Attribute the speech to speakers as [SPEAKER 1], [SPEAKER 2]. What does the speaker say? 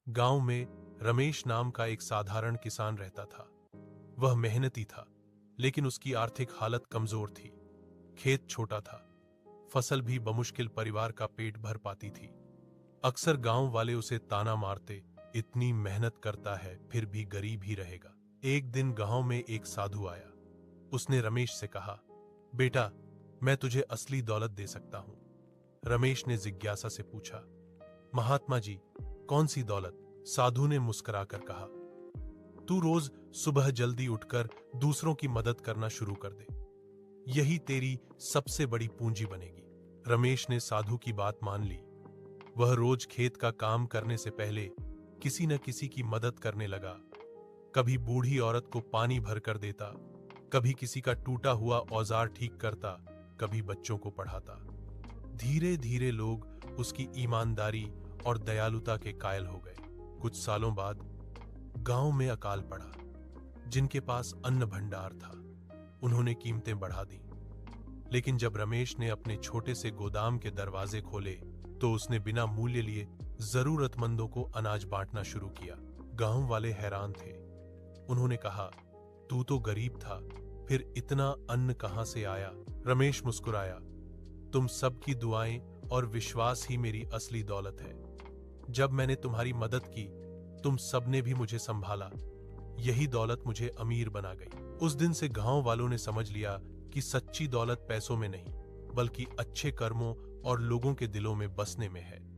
[SPEAKER 1] गांव में रमेश नाम का एक साधारण किसान रहता था। वह मेहनती था, लेकिन उसकी आर्थिक हालत कमजोर थी। खेत छोटा था, फसल भी बमुश्किल परिवार का पेट भर पाती थी। अक्सर गांव वाले उसे ताना मारते, इतनी मेहनत करता है फिर भी गरीब ही रहेगा। एक दिन गांव में एक साधु आया। उसने रमेश से कहा, बेटा, मैं तुझे असली दौलत दे सकता हूं। रमेश ने जिज्ञासा से पूछा, महात्मा जी, कौन सी दौलत? साधु ने मुस्कुराकर कहा, तू रोज सुबह जल्दी उठकर दूसरों की मदद करना शुरू कर दे। यही तेरी सबसे बड़ी पूंजी बनेगी। रमेश ने साधु की बात मान ली। वह रोज खेत का काम करने से पहले किसी न किसी की मदद करने लगा। कभी बूढ़ी औरत को पानी भर कर देता, कभी किसी का टूटा हुआ औजार ठीक करता, कभी बच्चों को पढ़ाता। धीरे धीरे लोग उसकी ईमानदारी और दयालुता के कायल हो गए। कुछ सालों बाद गांव में अकाल पड़ा। जिनके पास अन्न भंडार था, उन्होंने कीमतें बढ़ा दी। लेकिन जब रमेश ने अपने छोटे से गोदाम के दरवाजे खोले, तो उसने बिना मूल्य लिए जरूरतमंदों को अनाज बांटना शुरू किया। गांव वाले हैरान थे। उन्होंने कहा, तू तो गरीब था, फिर इतना अन्न कहां से आया? रमेश मुस्कुराया, तुम सबकी दुआएं और विश्वास ही मेरी असली दौलत है। जब मैंने तुम्हारी मदद की, तुम सबने भी मुझे संभाला। यही दौलत मुझे अमीर बना गई। उस दिन से गांव वालों ने समझ लिया कि सच्ची दौलत पैसों में नहीं, बल्कि अच्छे कर्मों और लोगों के दिलों में बसने में है।